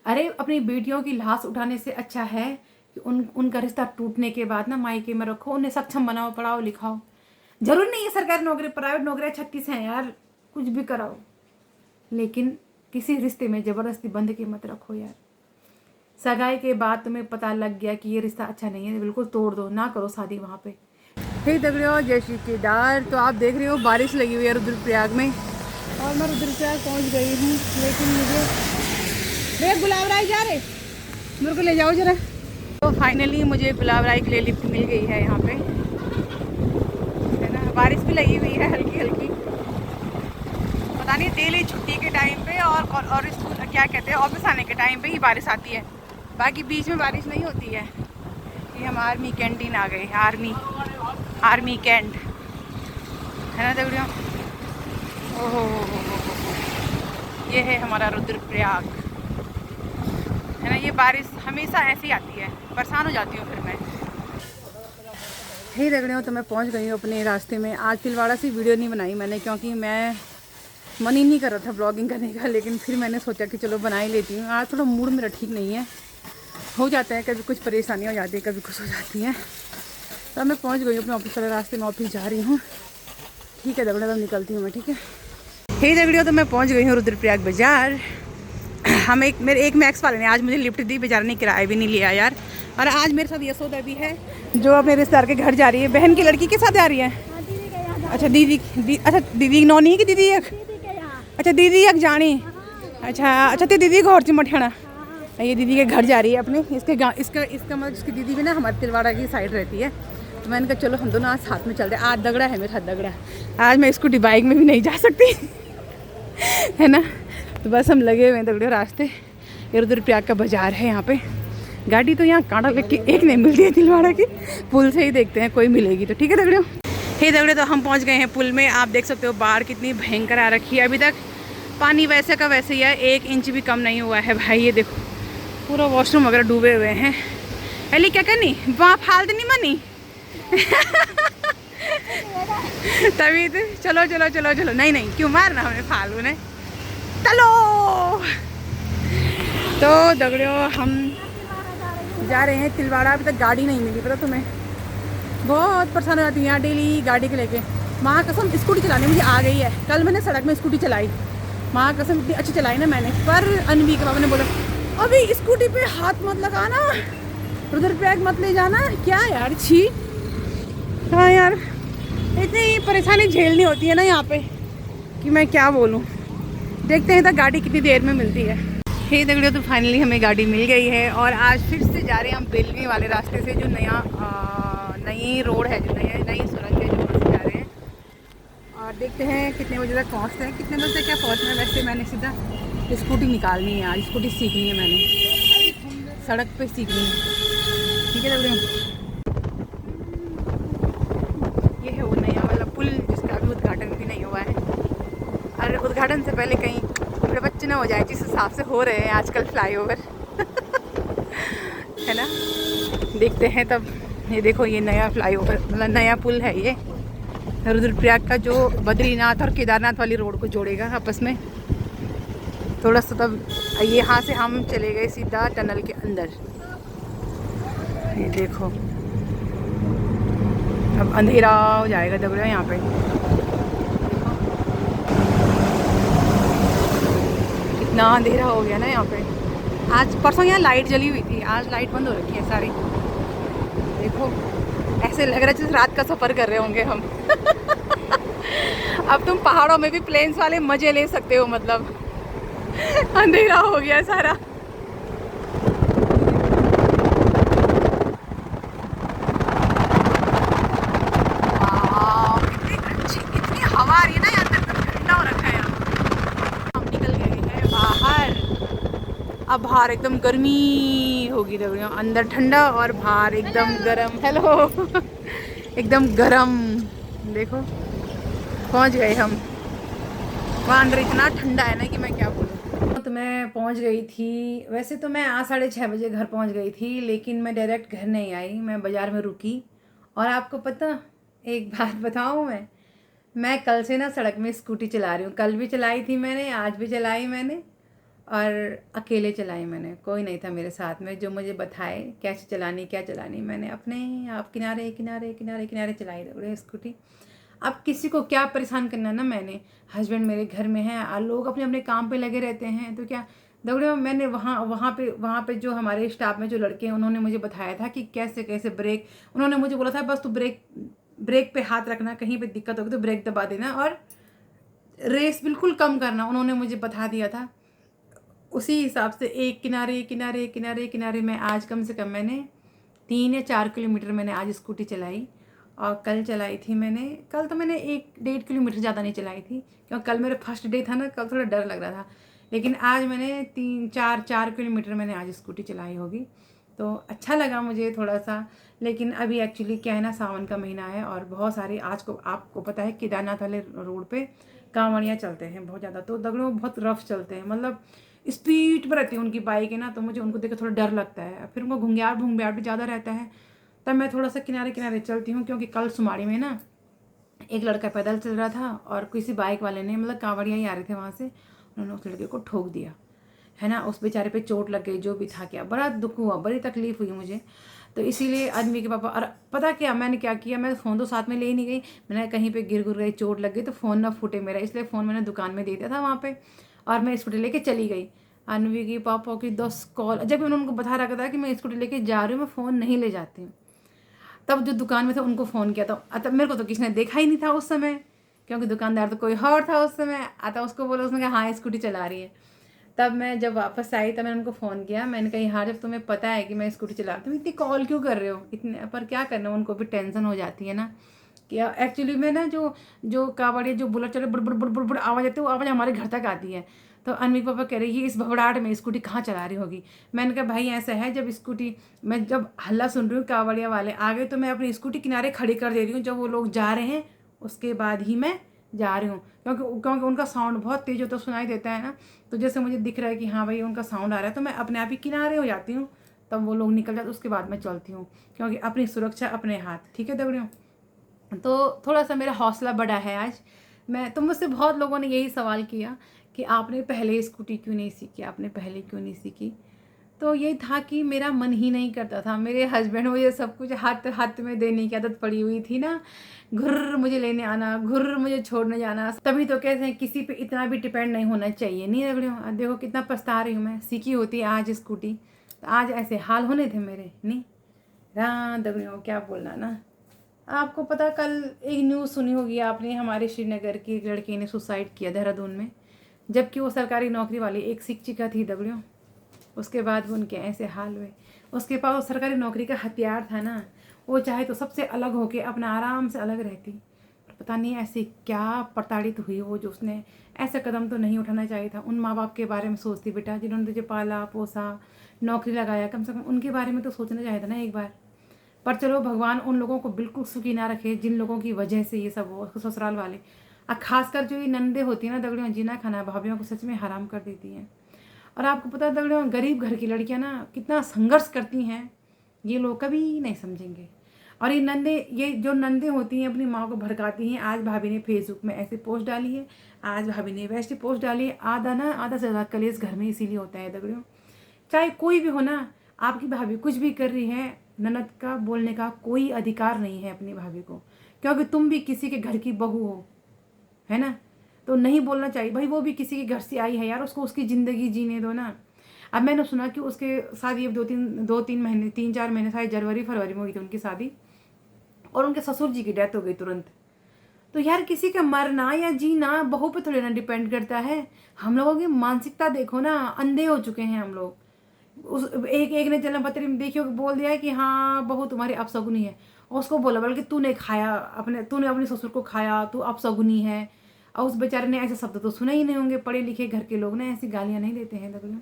अरे अपनी बेटियों की लाश उठाने से अच्छा है कि उनका रिश्ता टूटने के बाद ना मायके में रखो, उन्हें सक्षम बनाओ, पढ़ाओ लिखाओ। जरूर नहीं है सरकारी नौकरी, प्राइवेट नौकरियां 36 हैं यार, कुछ भी कराओ, लेकिन किसी रिश्ते में ज़बरदस्ती बंध के मत रखो यार। सगाई के बाद तुम्हें पता लग गया कि ये रिश्ता अच्छा नहीं है, बिल्कुल तोड़ दो, ना करो शादी वहाँ पे। हे देख रहे हो जय श्री केदार। तो आप देख रहे हो बारिश लगी हुई है रुद्रप्रयाग में, और मैं रुद्रप्रयाग पहुँच गई हूँ, लेकिन मुझे भैया गुलाब राय जा रहे, मेरे को ले जाओ जरा। तो फाइनली मुझे गुलाब राय के लिए लिफ्ट मिल गई है यहाँ पे, है ना। बारिश भी लगी हुई है हल्की हल्की, पता नहीं डेली छुट्टी के टाइम पे और स्कूल क्या कहते हैं ऑफिस आने के टाइम पे ही बारिश आती है, बाकी बीच में बारिश नहीं होती है। ये हम आर्मी कैंटीन आ गए, आर्मी कैंट, है ना देख रहे हो। ओहो ये है हमारा रुद्रप्रयाग, है ना। ये बारिश हमेशा ऐसी आती है, परेशान हो जाती हूँ फिर मैं। ही देख रहे हो तो मैं पहुँच गई हूँ अपने रास्ते में। आज तिलवाड़ा से वीडियो नहीं बनाई मैंने, क्योंकि मैं मन ही नहीं कर रहा था ब्लॉगिंग करने का, लेकिन फिर मैंने सोचा कि चलो बना ही लेती हूँ। आज थोड़ा मूड मेरा ठीक नहीं है, हो जाता है कभी कुछ परेशानी हो जाती है, कभी कुछ हो जाती है। तो मैं पहुँच गई हूँ अपने ऑफिस वाले रास्ते में, ऑफिस जा रही हूँ। ठीक है दगड़ा, तब निकलती हूँ मैं, ठीक है। हे दगड़ियों तो मैं पहुँच गई हूँ रुद्रप्रयाग बाज़ार। हम मेरे एक मैक्स वाले ने आज मुझे लिफ्ट दी, बेचारा ने किराया भी नहीं लिया यार। और आज मेरे साथ यशोदा भी है, जो अपने रिश्तेदार के घर जा रही है। बहन की लड़की के साथ जा रही है। अच्छा दीदी नौनी की दीदी एक, अच्छा दीदी एक जानी, अच्छा तो दीदी को और चिमठाना, ये दीदी के घर जा रही है अपने। इसका मतलब इसकी दीदी भी ना हमारे तिलवाड़ा की साइड रहती है। तो मैंने कहा चलो हम दोनों आज साथ में चलते हैं। आज दगड़ा है मेरे साथ, दगड़ा आज मैं स्कूटी बाइक में भी नहीं जा सकती है ना। तो बस हम लगे हुए हैं दगड़े रास्ते। ये रुद्रप्रयाग का बाजार है यहाँ पे। गाड़ी तो यहाँ कांटा लग के एक नहीं मिलती है तिलवाड़ा की, पुल से ही देखते हैं कोई मिलेगी तो, ठीक है दगड़े। हे दगड़े तो हम पहुँच गए हैं पुल में। आप देख सकते हो बाढ़ कितनी भयंकर आ रखी है, अभी तक पानी वैसे का वैसे ही है, 1 इंच भी कम नहीं हुआ है भाई। ये देखो पूरा वॉशरूम वगैरह डूबे हुए हैं। अली क्या करनी वहाँ फालतू नहीं मनी तभी तो चलो चलो चलो चलो, नहीं क्यों मारना हमने फालतू ने, चलो। तो दगड़ियों हम जा रहे हैं तिलवाड़ा। अभी तक गाड़ी नहीं मिली, पता तुम्हें, बहुत परेशान हो जाती है यहाँ डेली गाड़ी के लेके। माँ कसम स्कूटी चलाने मुझे आ गई है। कल मैंने सड़क में स्कूटी चलाई, माँ कसम इतनी अच्छी चलाई ना मैंने, पर अनवी के बाबा ने बोला अभी स्कूटी पे हाथ मत लगाना, रुद्रप्रयाग मत ले जाना। क्या यार छी, हाँ यार इतनी परेशानी झेलनी होती है ना यहाँ पे कि मैं क्या बोलूँ। देखते हैं तो गाड़ी कितनी देर में मिलती है। हे दगड़ियों तो फाइनली हमें गाड़ी मिल गई है, और आज फिर से जा रहे हैं हम बेलवी वाले रास्ते से, जो नई रोड है, जो नई सुरंग है, जो वहाँ से जा रहे हैं। और देखते हैं कितने बजे तक पहुँचते हैं, कितने बजे तक क्या पहुँचना है। वैसे मैंने सीधा स्कूटी निकालनी है आज, स्कूटी सीखनी है मैंने, सड़क पे सीखनी है, ठीक है दगड़ियों। ये है वो नया वाला पुल जिसका अभी उद्घाटन भी नहीं हुआ है। और उद्घाटन से पहले कहीं मेरे बच्चे ना हो जाए, जिस हिसाब से हो रहे हैं आजकल फ्लाईओवर है ना। देखते हैं तब। ये देखो ये नया फ्लाईओवर मतलब नया पुल है ये, रुद्रप्रयाग का, जो बद्रीनाथ और केदारनाथ वाली रोड को जोड़ेगा आपस में थोड़ा सा। तब यहाँ से हम चले गए सीधा टनल के अंदर। ये देखो अब अंधेरा हो जाएगा दगड़ियों यहाँ पे, कितना अंधेरा हो गया ना यहाँ पे। आज परसों यहाँ लाइट जली हुई थी, आज लाइट बंद हो रखी है सारी। देखो ऐसे लग रहा है जैसे रात का सफ़र कर रहे होंगे हम अब तुम पहाड़ों में भी प्लेन्स वाले मज़े ले सकते हो, मतलब अंधेरा हो गया सारा। कितनी हवा आ रही है ना, यहाँ अंदर ठंडा हो रखा है। हम निकल गए हैं बाहर, अब बाहर एकदम गर्मी होगी दगड़ियों, अंदर ठंडा और बाहर एकदम गरम। हेलो एकदम गरम। देखो पहुंच गए हम, वहाँ अंदर इतना ठंडा है ना कि मैं क्या बोलूँ। तो मैं पहुंच गई थी, वैसे तो मैं आज 6:30 बजे घर पहुंच गई थी, लेकिन मैं डायरेक्ट घर नहीं आई, मैं बाज़ार में रुकी। और आपको पता एक बात बताऊँ, मैं कल से ना सड़क में स्कूटी चला रही हूँ। कल भी चलाई थी मैंने, आज भी चलाई मैंने, और अकेले चलाई मैंने, कोई नहीं था मेरे साथ में जो मुझे बताए कैसे चलानी क्या चलानी। मैंने अपने आप किनारे किनारे किनारे किनारे चलाई दौड़े स्कूटी। अब किसी को क्या परेशान करना ना, मैंने, हस्बैंड मेरे घर में हैं, लोग अपने अपने काम पे लगे रहते हैं, तो क्या दौड़े। मैंने वहाँ पे जो हमारे स्टाफ में जो लड़के हैं उन्होंने मुझे बताया था कि कैसे कैसे ब्रेक, उन्होंने मुझे बोला था बस तू ब्रेक पे हाथ रखना, कहीं पे दिक्कत होगी तो ब्रेक दबा देना और रेस बिल्कुल कम करना, उन्होंने मुझे बता दिया था। उसी हिसाब से एक किनारे किनारे किनारे किनारे मैं आज कम से कम मैंने 3 या 4 किलोमीटर मैंने आज स्कूटी चलाई। और कल चलाई थी मैंने, कल तो मैंने 1-1.5 किलोमीटर ज़्यादा नहीं चलाई थी क्योंकि कल मेरा फर्स्ट डे था ना, कल थोड़ा डर लग रहा था। लेकिन आज मैंने 3-4 किलोमीटर मैंने आज स्कूटी चलाई होगी, तो अच्छा लगा मुझे थोड़ा सा। लेकिन अभी एक्चुअली क्या है ना, सावन का महीना है और बहुत सारे आज को आपको पता है केदारनाथ वाले रोड पे कांवड़ियाँ चलते हैं बहुत ज़्यादा, तो दगड़ों बहुत रफ चलते हैं, मतलब स्पीड पर रहती है उनकी बाइक है ना, तो मुझे उनको देख कर थोड़ा डर लगता है। फिर उनको घुंघियाट भुंघियाट भी ज़्यादा रहता है, तब मैं थोड़ा सा किनारे किनारे चलती हूँ। क्योंकि कल सुमाड़ी में ना एक लड़का पैदल चल रहा था और किसी बाइक वाले ने, मतलब कांवड़िया ही आ रहे थे वहाँ से, उन्होंने उस लड़के को ठोक दिया है ना, उस बेचारे पे चोट लग गई, जो भी था क्या, बड़ा दुख हुआ, बड़ी तकलीफ हुई मुझे। तो इसीलिए आदमी के पापा, और पता क्या मैंने क्या किया, मैं फ़ोन तो साथ में ले ही नहीं गई, मैंने कहीं पे गिर गई चोट लग गई तो फ़ोन ना फूटे मेरा, इसलिए फ़ोन मैंने दुकान में दे दिया था वहाँ पे और मैं स्कूटी लेके चली गई। अनवी की पापा की 10 कॉल, जब उन्होंने उनको बता रखा था कि मैं स्कूटी लेके जा रही हूँ, मैं फ़ोन नहीं ले जाती हूँ। तब जो दुकान में थे उनको फ़ोन किया, तो मेरे को तो किसी ने देखा ही नहीं था उस समय, क्योंकि दुकानदार तो कोई और था उस समय। आता उसको बोला, उसने कहा हाँ स्कूटी चला रही है। तब मैं जब वापस आई तब मैंने उनको फ़ोन किया, मैंने कहा हाँ जब तुम्हें पता है कि मैं स्कूटी चला रही हूँ इतनी कॉल क्यों कर रहे हो इतने, पर क्या करना, उनको भी टेंशन हो जाती है ना कि एक्चुअली में ना जो जो कावड़िया जो बुलेट चले बुड़ बुड़ बुड़ बुड़ बुड़ आवाज़ आती है, वो आवाज़ हमारे घर तक आती है। तो अनवी पापा कह रही है इस भबड़ाहट में स्कूटी कहाँ चला रही होगी। मैंने कहा भाई ऐसा है, जब स्कूटी मैं जब हल्ला सुन रही हूँ कावड़िया वाले आ गए तो मैं अपनी स्कूटी किनारे खड़ी कर दे रही हूँ, जब वो लोग जा रहे हैं उसके बाद ही मैं जा रही हूँ, क्योंकि उनका साउंड बहुत तेज़ होता सुनाई देता है ना। तो जैसे मुझे दिख रहा है कि हाँ भाई उनका साउंड आ रहा है तो मैं अपने आप ही किनारे हो जाती हूँ, तब वो लोग निकल जाते उसके बाद मैं चलती हूँ, क्योंकि अपनी सुरक्षा अपने हाथ। ठीक है दगड़ियों, तो थोड़ा सा मेरा हौसला बढ़ा है आज। मैं तो मुझसे बहुत लोगों ने यही सवाल किया कि आपने पहले स्कूटी क्यों नहीं सीखी, आपने पहले क्यों नहीं सीखी। तो ये था कि मेरा मन ही नहीं करता था, मेरे हस्बैंड मुझे सब कुछ हाथ हाथ में देने की आदत पड़ी हुई थी ना, घुर्र मुझे लेने आना, घुर्र मुझे छोड़ने जाना। तभी तो कहते हैं किसी पे इतना भी डिपेंड नहीं होना चाहिए। नहीं रगड़ियों, देखो कितना पछता रही हूँ मैं, सीखी होती आज स्कूटी तो आज ऐसे हाल होने थे मेरे नहीं। हाँ दगड़ियों क्या बोलना ना, आपको पता कल एक न्यूज़ सुनी होगी आपने, हमारे श्रीनगर की एक लड़की ने सुसाइड किया देहरादून में, जबकि वो सरकारी नौकरी वाली एक शिक्षिका थी दगड़ियों। उसके बाद वो उनके ऐसे हाल हुए, उसके पास वो सरकारी नौकरी का हथियार था ना, वो चाहे तो सबसे अलग होके अपना आराम से अलग रहती, पर पता नहीं ऐसे क्या प्रताड़ित हुई वो, जो उसने ऐसा कदम तो नहीं उठाना चाहिए था। उन माँ बाप के बारे में सोचती बेटा, जिन्होंने तुझे पाला पोसा नौकरी लगाया, कम से कम उनके बारे में तो सोचना चाहिए था ना एक बार। पर चलो भगवान उन लोगों को बिल्कुल सुखी ना रखे जिन लोगों की वजह से ये सब हो, ससुराल वाले। और खासकर जो ये नंदे होती हैं ना दगड़ियों, जीना खाना भाभीियों को सच में हराम कर देती हैं। और आपको पता है दगड़ियों, गरीब घर की लड़कियां ना कितना संघर्ष करती हैं, ये लोग कभी नहीं समझेंगे। और ये जो नंदे होती हैं अपनी माँ को भड़काती हैं। आज भाभी ने फेसबुक में ऐसी पोस्ट डाली है, आज भाभी ने वैसी पोस्ट डाली है, आधा से ज़्यादा कलेश घर में इसीलिए होता है दगड़ियों। चाहे कोई भी हो ना, आपकी भाभी कुछ भी कर रही है, ननद का बोलने का कोई अधिकार नहीं है अपनी भाभी को, क्योंकि तुम भी किसी के घर की बहू हो, है ना, तो नहीं बोलना चाहिए भाई, वो भी किसी के घर से आई है यार, उसको उसकी ज़िंदगी जीने दो ना। अब मैंने सुना कि उसके शादी अब 2-3 महीने 3-4 महीने शायद जनवरी फरवरी में हुई थी उनकी शादी, और उनके ससुर जी की डेथ हो गई तुरंत। तो यार किसी का मरना या जीना बहू पे थोड़ी ना डिपेंड करता है। हम लोगों की मानसिकता देखो ना, अंधे हो चुके हैं हम लोग। उस एक एक ने जन्म पत्री में देखियो बोल दिया है कि हाँ बहू तुम्हारी अपशगुनी है, और उसको बोला बल्कि तूने अपने ससुर को खाया, तू अपशगुनी है। और उस बेचारे ने ऐसे शब्द तो सुने ही नहीं होंगे, पढ़े लिखे घर के लोग ना ऐसी गालियाँ नहीं देते हैं दगड़ियों।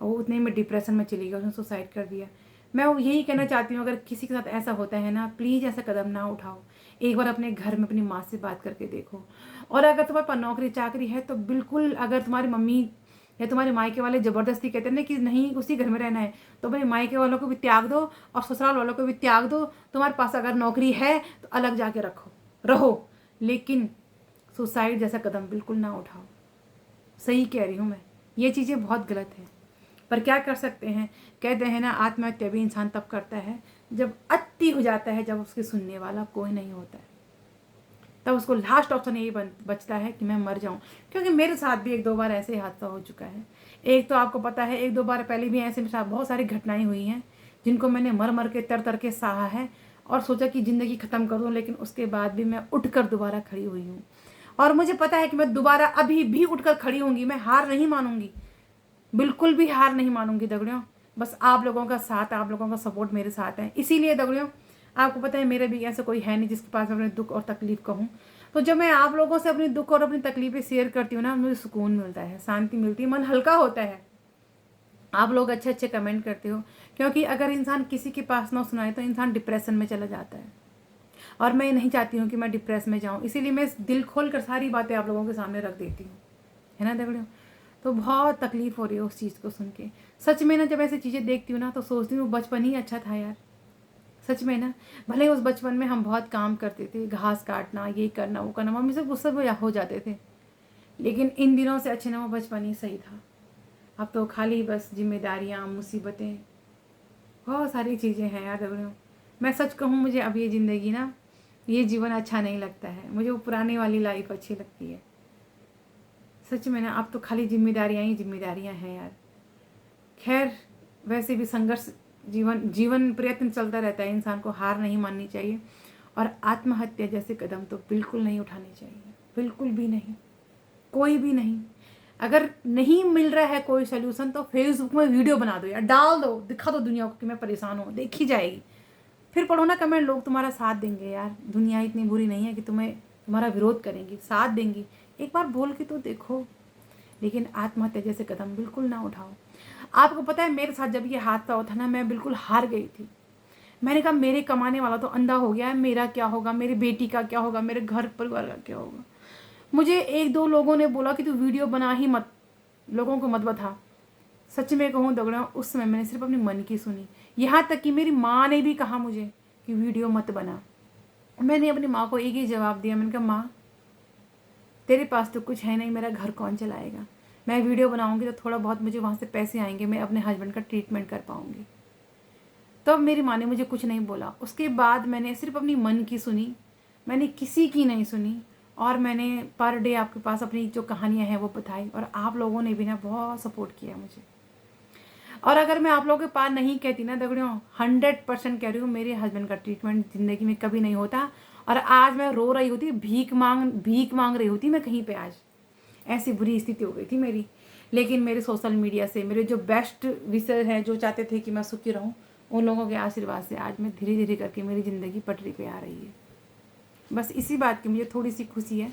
और वो उतने में डिप्रेशन में चली गई, उसने सुसाइड कर दिया। मैं वो यही कहना चाहती हूँ, अगर किसी के साथ ऐसा होता है ना, प्लीज़ ऐसा कदम ना उठाओ, एक बार अपने घर में अपनी माँ से बात करके देखो। और अगर तुम्हारे पास नौकरी चाकरी है तो बिल्कुल, अगर तुम्हारी मम्मी या तुम्हारे मायके वाले ज़बरदस्ती कहते हैं ना कि नहीं उसी घर में रहना है, तो अपने मायके वालों को भी त्याग दो और ससुराल वालों को भी त्याग दो। तुम्हारे पास अगर नौकरी है तो अलग जाके रहो, लेकिन सुसाइड जैसा कदम बिल्कुल ना उठाओ। सही कह रही हूँ मैं, ये चीज़ें बहुत गलत है। पर क्या कर सकते हैं, कहते हैं ना आत्महत्या भी इंसान तब करता है जब अति हो जाता है, जब उसके सुनने वाला कोई नहीं होता है, तब उसको लास्ट ऑप्शन यही बचता है कि मैं मर जाऊं। क्योंकि मेरे साथ भी 1-2 बार ऐसे ही हादसा हो चुका है। एक तो आपको पता है 1-2 बार पहले भी ऐसे मेरे साथ बहुत सारी घटनाएं हुई हैं जिनको मैंने मर मर के तर के सहा है और सोचा कि ज़िंदगी ख़त्म कर दूँ, लेकिन उसके बाद भी मैं उठकर दोबारा खड़ी हुई हूँ। और मुझे पता है कि मैं दोबारा अभी भी उठकर खड़ी होंगी, मैं हार नहीं मानूंगी, बिल्कुल भी हार नहीं मानूंगी दगड़ियों। बस आप लोगों का साथ, आप लोगों का सपोर्ट मेरे साथ है। इसीलिए दगड़ियों, आपको पता है मेरे भी ऐसा कोई है नहीं जिसके पास मैं अपने दुख और तकलीफ कहूँ। तो जब मैं आप लोगों से अपनी दुख और अपनी तकलीफें शेयर करती हूँ ना, मुझे सुकून मिलता है, शांति मिलती है, मन हल्का होता है। आप लोग अच्छे अच्छे कमेंट करते हो, क्योंकि अगर इंसान किसी के पास ना सुनाए तो इंसान डिप्रेशन में चला जाता है, और मैं नहीं चाहती हूँ कि मैं डिप्रेस में जाऊँ। इसीलिए मैं दिल खोल कर सारी बातें आप लोगों के सामने रख देती हूँ, है ना दगड़ियों। तो बहुत तकलीफ हो रही है उस चीज़ को सुन के। सच में ना, जब ऐसी चीज़ें देखती हूँ ना तो सोचती हूँ बचपन ही अच्छा था यार। सच में ना, भले उस बचपन में हम बहुत काम करते थे, घास काटना, ये करना, वो करना, मम्मी से गुस्सा हो जाते थे, लेकिन इन दिनों से अच्छे ना वो बचपन ही सही था। अब तो खाली बस जिम्मेदारियाँ, मुसीबतें, बहुत सारी चीज़ें हैं यार दगड़ियों। मैं सच कहूँ, मुझे अब ये ज़िंदगी ना, ये जीवन अच्छा नहीं लगता है। मुझे वो पुरानी वाली लाइफ अच्छी लगती है। सच में ना, अब तो खाली जिम्मेदारियाँ ही जिम्मेदारियाँ हैं यार। खैर, वैसे भी संघर्ष जीवन प्रयत्न चलता रहता है, इंसान को हार नहीं माननी चाहिए, और आत्महत्या जैसे कदम तो बिल्कुल नहीं उठाने चाहिए, बिल्कुल भी नहीं, कोई भी नहीं। अगर नहीं मिल रहा है कोई सोल्यूशन तो फेसबुक में वीडियो बना दो यार, डाल दो, दिखा दो दुनिया को कि मैं परेशान हूँ, देखी जाएगी। फिर पढ़ो ना कमेंट, लोग तुम्हारा साथ देंगे यार। दुनिया इतनी बुरी नहीं है कि तुम्हारा विरोध करेंगी, साथ देंगी। एक बार बोल के तो देखो, लेकिन आत्महत्या जैसे कदम बिल्कुल ना उठाओ। आपको पता है मेरे साथ जब ये हादसा हुआ था ना, मैं बिल्कुल हार गई थी। मैंने कहा मेरे कमाने वाला तो अंधा हो गया है, मेरा क्या होगा, मेरी बेटी का क्या होगा, मेरे घर परिवार का क्या होगा। मुझे 1-2 लोगों ने बोला कि तू वीडियो बना ही मत, लोगों को मत बता। सच में कहूँ दगड़ों, उस समय मैंने सिर्फ अपने मन की सुनी। यहाँ तक कि मेरी माँ ने भी कहा मुझे कि वीडियो मत बना। मैंने अपनी माँ को एक ही जवाब दिया, मैंने कहा माँ, तेरे पास तो कुछ है नहीं, मेरा घर कौन चलाएगा। मैं वीडियो बनाऊंगी तो थोड़ा बहुत मुझे वहाँ से पैसे आएंगे, मैं अपने हस्बैंड का ट्रीटमेंट कर पाऊंगी। तब तो मेरी माँ ने मुझे कुछ नहीं बोला। उसके बाद मैंने सिर्फ अपनी मन की सुनी, मैंने किसी की नहीं सुनी, और मैंने पर डे आपके पास अपनी जो कहानियाँ हैं वो बताई, और आप लोगों ने भी ना बहुत सपोर्ट किया मुझे। और अगर मैं आप लोगों के पास नहीं कहती ना दगड़ियों, 100% कह रही हूँ, मेरे हस्बैंड का ट्रीटमेंट ज़िंदगी में कभी नहीं होता, और आज मैं रो रही होती, भीख मांग रही होती मैं कहीं पे। आज ऐसी बुरी स्थिति हो गई थी मेरी। लेकिन मेरे सोशल मीडिया से मेरे जो बेस्ट विशर हैं, जो चाहते थे कि मैं सुखी रहूं, उन लोगों के आशीर्वाद से आज मैं धीरे धीरे करके मेरी ज़िंदगी पटरी पे आ रही है। बस इसी बात की मुझे थोड़ी सी खुशी है।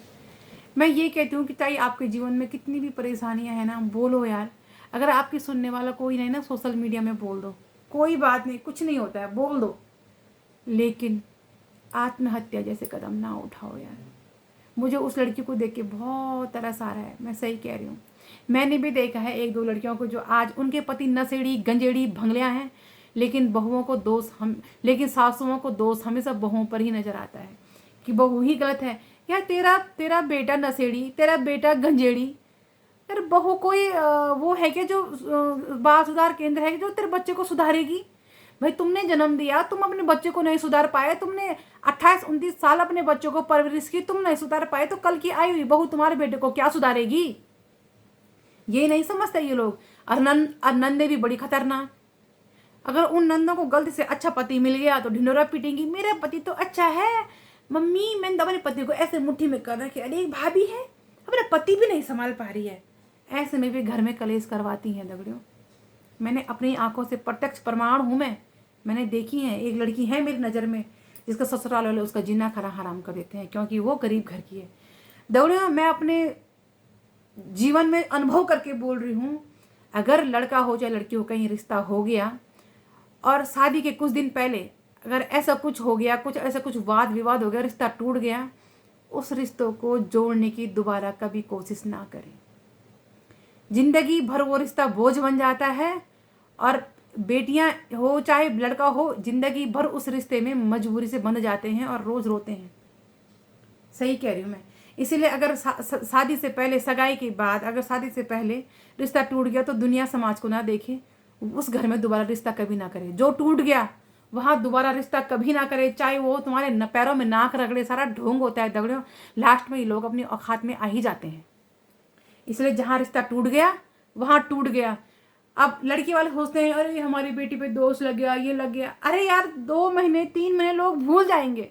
मैं ये कहती हूँ कि चाहे आपके जीवन में कितनी भी परेशानियाँ हैं ना, बोलो यार। अगर आपकी सुनने वाला कोई नहीं ना, सोशल मीडिया में बोल दो, कोई बात नहीं, कुछ नहीं होता है, बोल दो, लेकिन आत्महत्या जैसे कदम ना उठाओ यार। मुझे उस लड़की को देख के बहुत तरस आ रहा है, मैं सही कह रही हूँ। मैंने भी देखा है 1-2 लड़कियों को जो आज उनके पति नशेड़ी, गंजेड़ी, भंगलियाँ हैं, लेकिन सासुओं को दोष हमेशा बहुओं पर ही नजर आता है कि बहू ही गलत है। यार तेरा बेटा नशेड़ी, तेरा बेटा गंजेड़ी, यार बहू कोई वो है क्या जो बाल सुधार केंद्र है जो तेरे बच्चे को सुधारेगी? भाई तुमने जन्म दिया, तुम अपने बच्चे को नहीं सुधार पाए, तुमने 28-29 साल अपने बच्चों को परवरिश की, तुम नहीं सुधार पाए, तो कल की आई हुई बहू तुम्हारे बेटे को क्या सुधारेगी? ये नहीं समझते ये लोग। और नंदे भी बड़ी खतरनाक। अगर उन नंदों को गलती से अच्छा पति मिल गया तो ढिंडोरा पीटेंगी, मेरा पति तो अच्छा है मम्मी, मैंने अपने पति को ऐसे मुट्ठी में कर रखा, अरे एक भाभी है अपना पति भी नहीं संभाल पा रही है। ऐसे में भी घर में कलेश करवाती हैं दगड़ियों। मैंने अपनी आंखों से प्रत्यक्ष प्रमाण हूँ, मैंने देखी है। एक लड़की है मेरी नज़र में जिसका ससुराल वाले उसका जीना खरा हराम कर देते हैं, क्योंकि वो गरीब घर की है। दगड़ियों, मैं अपने जीवन में अनुभव करके बोल रही हूँ, अगर लड़का हो चाहे लड़की हो, कहीं रिश्ता हो गया और शादी के कुछ दिन पहले अगर ऐसा कुछ हो गया, कुछ वाद विवाद हो गया, रिश्ता टूट गया, उस रिश्तों को जोड़ने की दोबारा कभी कोशिश ना करें। जिंदगी भर वो रिश्ता बोझ बन जाता है, और बेटियां हो चाहे लड़का हो, जिंदगी भर उस रिश्ते में मजबूरी से बंध जाते हैं और रोज रोते हैं। सही कह रही हूँ मैं। इसीलिए अगर शादी से पहले, सगाई के बाद अगर शादी से पहले रिश्ता टूट गया तो दुनिया समाज को ना देखे, उस घर में दोबारा रिश्ता कभी ना करे। जो टूट गया वहाँ दोबारा रिश्ता कभी ना करे, चाहे वो तुम्हारे पैरों में नाक रगड़े, सारा ढोंग होता है दगड़ियों। लास्ट में ये लोग अपनी औकात में आ ही जाते हैं। इसलिए जहाँ रिश्ता टूट गया वहाँ टूट गया। अब लड़की वाले सोचते हैं अरे हमारी बेटी पे दोष लग गया, ये लग गया। अरे यार 2 महीने 3 महीने लोग भूल जाएंगे।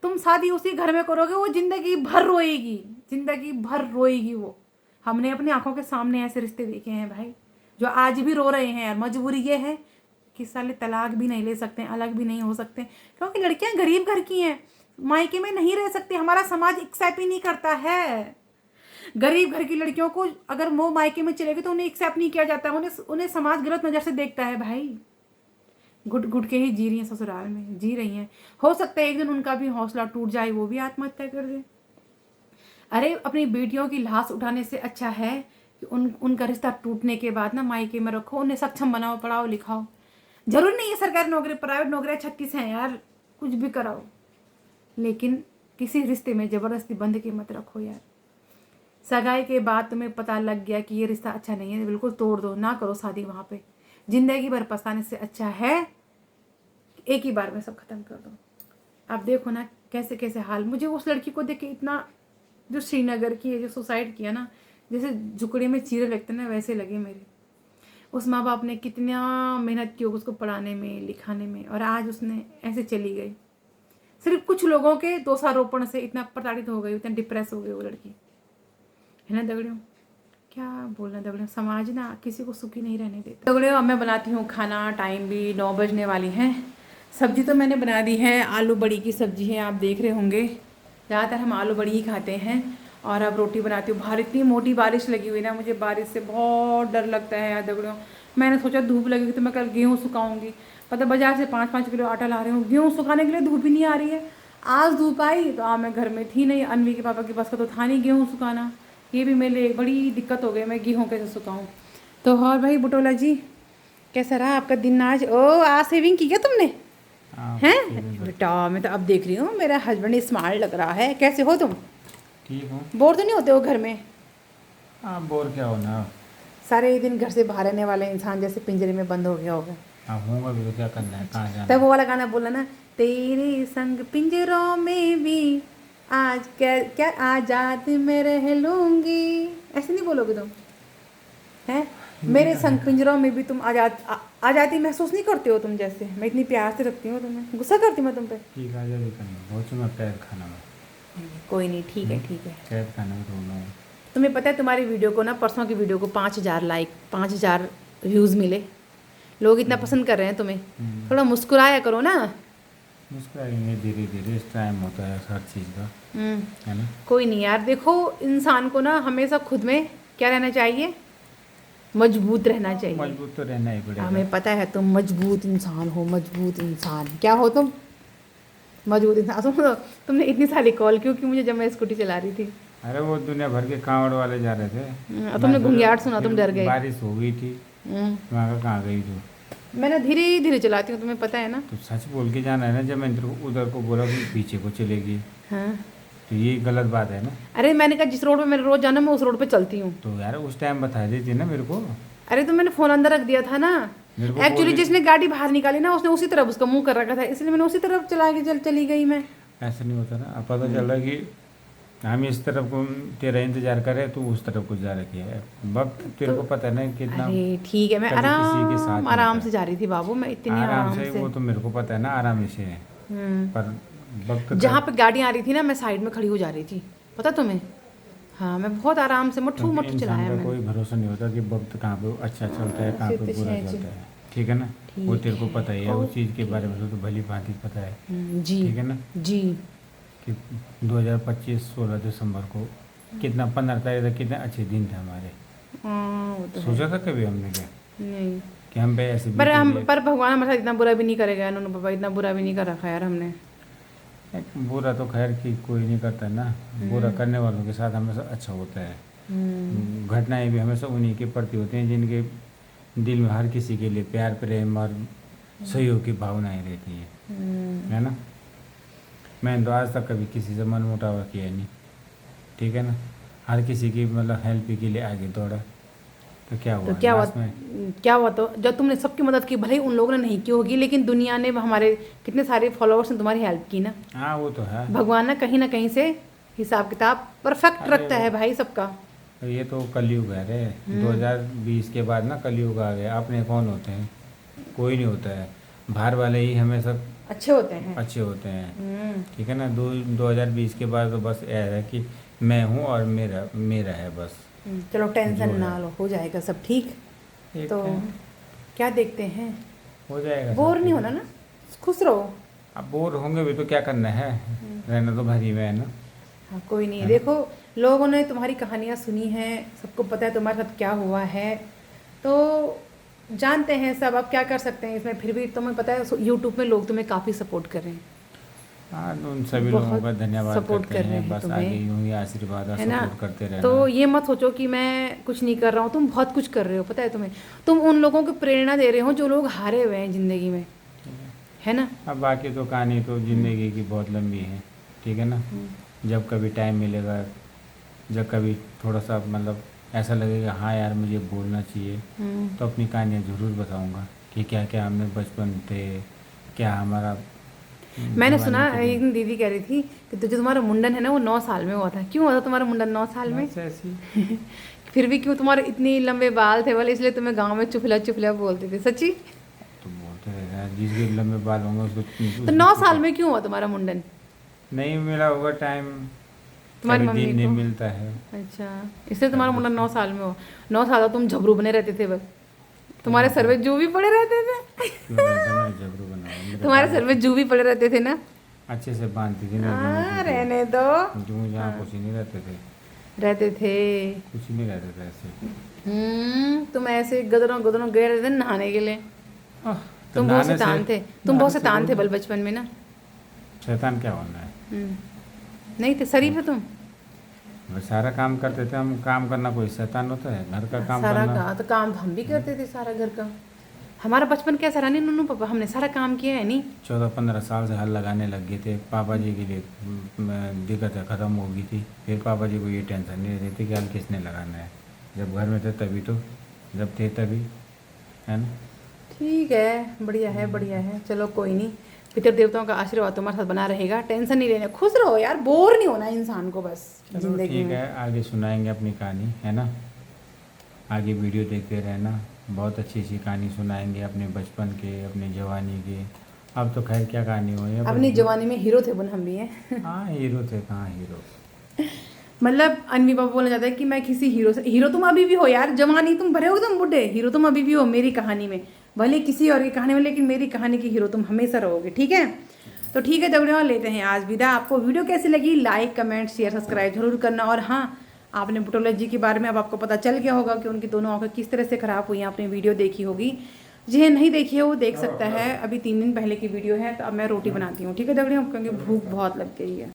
तुम शादी उसी घर में करोगे, वो जिंदगी भर रोएगी, जिंदगी भर रोएगी वो। हमने अपनी आंखों के सामने ऐसे रिश्ते देखे हैं भाई, जो आज भी रो रहे हैं। यार मजबूरी ये है कि साले तलाक भी नहीं ले सकते, अलग भी नहीं हो सकते, क्योंकि लड़कियां गरीब घर की हैं, मायके में नहीं रह सकती। हमारा समाज एक्सेप्ट ही नहीं करता है। गरीब घर की लड़कियों को अगर वो मायके में चलेगी तो उन्हें एक्सेप्ट नहीं किया जाता, उन्हें समाज गलत नज़र से देखता है भाई। घुट घुट के ही जी रही हैं, ससुराल में जी रही हैं। हो सकता है एक दिन उनका भी हौसला टूट जाए, वो भी आत्महत्या कर दे। अरे अपनी बेटियों की लाश उठाने से अच्छा है कि उनका रिश्ता टूटने के बाद ना मायके में रखो, उन्हें सक्षम बनाओ, पढ़ाओ लिखाओ। जरूर नहीं है सरकारी नौकरी, प्राइवेट नौकरियाँ 36 हैं यार, कुछ भी कराओ, लेकिन किसी रिश्ते में ज़बरदस्ती बंध के मत रखो यार। सगाई के बाद तुम्हें पता लग गया कि ये रिश्ता अच्छा नहीं है, बिल्कुल तोड़ दो, ना करो शादी वहाँ पे। जिंदगी भर पछताने से अच्छा है एक ही बार में सब खत्म कर दो। आप देखो ना कैसे कैसे हाल। मुझे उस लड़की को देख के इतना, जो श्रीनगर की है, जो सुसाइड किया ना, जैसे झुकड़े में चीरे लगते ना वैसे लगे मेरे। उस माँ बाप ने कितना मेहनत की उसको पढ़ाने में लिखाने में, और आज उसने ऐसे चली गई। सिर्फ कुछ लोगों के दोषारोपण से इतना प्रताड़ित हो गई, इतना डिप्रेस हो गई वो लड़की, है ना दगड़ियों। क्या बोलना दगड़ियों, समाज ना किसी को सुखी नहीं रहने देता। दगड़ियों अब मैं बनाती हूँ खाना, टाइम भी 9 बजने वाली हैं। सब्जी तो मैंने बना दी है, आलू बड़ी की सब्जी है, आप देख रहे होंगे। ज़्यादातर हम आलू बड़ी ही खाते हैं। और अब रोटी बनाती हूँ। बाहर इतनी मोटी बारिश लगी हुई ना, मुझे बारिश से बहुत डर लगता है यार दगड़ियों। मैंने सोचा धूप लगेगी तो मैं कल गेहूँ सुखाऊंगी, पता बाजार से 5-5 किलो आटा ला रही हूँ, गेहूँ सुखाने के लिए धूप ही नहीं आ रही है। आज धूप आई तो मैं घर में थी नहीं, अनवी के पापा के पास का तो था नहीं गेहूँ सुखाना। ये भी मेरे लिए बड़ी दिक्कत हो गई, मैं गेहूँ कैसे सुखाऊँ। तो और भाई बुटोला जी कैसा रहा आपका दिन आज? ओ आज सेविंग की क्या तुमने? हैं बेटा, मैं तो अब देख रही हूँ मेरा हस्बैंड स्मार्ट लग रहा है। कैसे हो तुम? ठीक हूँ। बोर तो नहीं होते हो घर में? हाँ बोर क्या होना, सारे दिन घर से बाहर रहने वाले इंसान जैसे पिंजरे में बंद हो गया होगा। हाँ होगा भी तो क्या करना है, कहाँ जाना। तब वो वाला गाना बोला ना, तेरे संग पिंजरों में भी आज क्या क्या आजाद में रह लूंगी, ऐसे नहीं बोलोगे तुम? हैं मेरे संग पिंजरों में भी तुम आज़ादी महसूस नहीं करते हो तुम? जैसे मैं इतनी प्यार से रखती हूँ तुम्हें, गुस्सा करती मैं तुम पे? ठीक है आज़ादी करना, बहुत मैं कैद खाना में। कोई नहीं, ठीक है ठीक है। कैद खाना में रोना। तुम्हें पता है तुम्हारी वीडियो को ना, परसों की वीडियो को 5000 लाइक, 5000 व्यूज़ मिले। लोग इतना पसंद कर रहे हैं तुम्हें, थोड़ा मुस्कुराया करो ना। मुस्कुराएंगे धीरे धीरे, इस टाइम होता है हर चीज़ का, है ना। कोई नहीं यार, देखो इंसान को ना हमेशा खुद में क्या रहना चाहिए, मजबूत रहना चाहिए। मजबूत तो रहना ही पड़ेगा। हमें पता है तुम मजबूत इंसान हो, मजबूत इंसान। क्या हो तुम? मजबूत इंसान। तुमने इतनी सारी कॉल क्यों की मुझे जब मैं स्कूटी चला रही थी? अरे वो दुनिया भर के कांवड़ वाले जा रहे थे, तुमने घुंघियाट सुना, तुम डर गए। बारिश हो गई थी, वहाँ का कहाँ गई तू? मैं ना धीरे धीरे चलाती हूँ, तुम्हें पता है ना। तो सच बोल के जाना है ना, जब मैं उधर को बोला कि पीछे को चलेगी, हाँ तो ये गलत बात है ना। अरे मैंने कहा जिस रोड पे मेरे रोज जाना मैं उस रोड पे चलती हूँ। तो यार उस टाइम बता देती ना मेरे को। अरे तो मैंने फोन अंदर रख दिया था ना। एक्चुअली जिसने गाड़ी बाहर निकाली ना उसने उसी तरफ उसका मुंह कर रखा था, इसलिए मैंने उसी तरफ चला के चली गई मैं। ऐसा नहीं होता ना, अब पता चल रहा है कि हम इस तरफ को तेरा इंतजार करे, तू उस तरफ को जा रखी है। वक्त तेरे को पता है ना कितना। अरे ठीक है, मैं आराम से जा रही थी बाबू, मैं इतनी आराम से। वो तो मेरे को पता है ना, आराम से है। पर वक्त जहाँ पे गाड़ी आ रही थी ना मैं साइड में खड़ी हो जा रही थी, पता तुम्हें? हाँ मैं बहुत आराम से मट्ठू चलाया मैंने। कोई भरोसा नहीं होता कि वक्त कहाँ पे अच्छा चलता है, कहाँ पे बुरा चलता है, ठीक है ना। वो तेरे को पता ही है, उस चीज़ के बारे में तो भली भांति पता है जी, ठीक है ना जी। कि 2025 16 दिसंबर को कितना 15 तारीख तक कितने अच्छे दिन थे हमारे। तो सोचा था कभी हमने क्या नहीं कि हम पे ऐसे पर भगवान हमारे साथ इतना बुरा भी नहीं करेगा, इन्होंने पापा इतना बुरा भी नहीं कर रखा यार हमने। बुरा तो खैर कि कोई नहीं करता ना, बुरा करने वालों के साथ हमेशा अच्छा होता है। घटनाएं भी हमेशा उन्हीं के प्रति होती हैं जिनके दिल में हर किसी के लिए प्यार प्रेम और सहयोग की भावनाएं रहती हैं, है ना। मैंने तो आज तक कभी किसी से मन मुटावा किया नहीं, ठीक है ना, हर किसी की मतलब हेल्प के लिए आगे दौड़ा, तो क्या हुआ तो क्या हुआ, लास्ट में? क्या हुआ? तो जब तुमने सबकी मदद की, भले ही उन लोगों ने नहीं की होगी, लेकिन दुनिया ने, हमारे कितने सारे फॉलोअर्स ने तुम्हारी हेल्प की ना। हाँ वो तो है। भगवान ना कहीं से हिसाब किताब परफेक्ट अरे रखता है भाई सबका। तो ये तो कलयुग है रे, 2020 के बाद ना कलयुग आ गया। अपने कौन होते हैं? कोई नहीं होता है, बाहर वाले ही हमेशा अच्छे होते हैं। अच्छे होते हैं, ठीक है ना। 2020 के बाद तो बस यह है कि मैं हूँ और मेरा मेरा है बस। चलो टेंशन जो ना है। लो, हो जाएगा सब ठीक। ठीक तो है, क्या देखते हैं, हो जाएगा बोर सब नहीं ठीक। होना ना, खुश रहो। अब बोर होंगे भी तो क्या करना है, रहना तो भरी में है ना। हाँ कोई नहीं, है ना? देखो लोगों ने तुम्हारी कहानियाँ सुनी हैं, सबको पता है तुम्हारे साथ क्या हुआ है, तो जानते हैं सब। अब क्या कर सकते हैं इसमें, फिर भी तुम्हें पता है यूट्यूब में लोग तुम्हें काफ़ी सपोर्ट कर रहे हैं, हाँ, उन सभी लोगों बहुत का धन्यवाद सपोर्ट करते कर रहे हैं, हैं बस आगे तुम्हें, यूं ही आशीर्वाद और है ना। सपोर्ट करते रहना। तो ये मत सोचो कि मैं कुछ नहीं कर रहा हूँ, तुम बहुत कुछ कर रहे हो, पता है तुम्हें। तुम उन लोगों को प्रेरणा दे रहे हो जो लोग हारे हुए हैं ज़िंदगी में, है ना। अब बाकी तो कहानी तो ज़िंदगी की बहुत लंबी है, ठीक है ना। जब कभी टाइम मिलेगा, जब कभी थोड़ा सा मतलब ऐसा लगेगा हाँ यार मुझे बोलना चाहिए, तो अपनी कहानियाँ ज़रूर बताऊँगा कि क्या क्या हमने बचपन थे, क्या हमारा मैंने जवानी सुना के एक दिन। दिन दीदी कह रही थी कि जो तुम्हारा मुंडन है ना वो 9 साल में हुआ था। क्यों हुआ था तुम्हारा मुंडन 9 साल में? बस ऐसी फिर भी क्यों, तुम्हारे इतनी लंबे बाल थे बोले, इसलिए तुम्हें गांव में चुफला चुफला बोलते थे, सच्ची? तो बोलते रहते हैं, जिसके लंबे बाल होंगे उसको तो 9 साल में क्यों हुआ तुम्हारा मुंडन? नहीं मिला होगा टाइम, तुम्हारी कभी मम्मी दिन नहीं को? मिलता है। अच्छा, इसलिए तुम्हारा कभी मुंडन कुछ 9 साल में हुआ। 9 साल तो तुम झबरू बने रहते थे बस, तुम्हारे सर में जू भी पड़े रहते थे। क्यों रहता, मैं जबरू बनाऊँ? मेरे तुम्हारे बाल सर में जू भी पड़े रहते थे ना। अच्छे से बांधती थी मेरी मम्मी रहने दो। को, जूं जहाँ कुछ ही नहीं रहते थे, रहते थे। कुछ ही नहीं रहते थे ऐसे। तुम ऐसे गदरों गदरों गए रहते थे नहाने के लिए। आह, तो तुम बहुत नहाने शैतान थे, तुम नहाने बहुत से शैतान थे बोल- बचपन में ना। शैतान क्या होना है? हम्म, नहीं थे, शरीफ है तुम। बस सारा काम करते थे हम, काम करना कोई शैतान होता है? घर का काम सारा करना। तो काम हम भी करते थे, सारा घर का। हमारा बचपन कैसा रहा नहीं नन्नू पापा, हमने सारा काम किया है नहीं। 14-15 साल से हल लगाने लग गए थे पापा जी के लिए। दिक्कतें ख़त्म हो गई थी, फिर पापा जी को ये टेंशन नहीं रहती थी कि हल किसने लगाना है। जब घर में थे तभी तो, जब थे तभी, है ना। ठीक है, बढ़िया है, बढ़िया है। चलो कोई नहीं, पितर देवताओं का आशीर्वाद तुम्हारे साथ बना रहेगा, टेंशन नहीं लेना, खुश रहो यार, बोर नहीं होना इंसान को बस चलो जिंदगी ठीक में। है, आगे सुनाएंगे अपनी कहानी, है ना। आगे वीडियो देखते रहना, बहुत अच्छी अच्छी कहानी सुनाएंगे अपने बचपन के, अपने जवानी के। अब तो खैर क्या कहानी हुई है, अपनी जवानी में हीरो थे बन हम भी हैं। हाँ हीरो थे, कहाँ हीरो। मतलब अनवी बाबू बोलना चाहता है कि मैं किसी हीरो से, हीरो तुम अभी भी हो यार, जवानी तुम भरे हो तुम बुढ़े, हीरो तुम अभी भी हो मेरी कहानी में, भले किसी और की कहानी में, लेकिन मेरी कहानी की हीरो तुम हमेशा रहोगे, ठीक है। तो ठीक है दगड़ियों, लेते हैं आज विदा। आपको वीडियो कैसी लगी, लाइक कमेंट शेयर सब्सक्राइब जरूर करना। और हाँ, आपने बुटोला जी के बारे में अब आपको पता चल गया होगा कि उनकी दोनों आंखें किस तरह से खराब हुई हैं, आपने वीडियो देखी होगी। जिन्हें नहीं देखी है वो देख सकता है, अभी 3 दिन पहले की वीडियो है। तो अब मैं रोटी बनाती हूँ, ठीक है दगड़ियों, क्योंकि भूख बहुत लग गई है।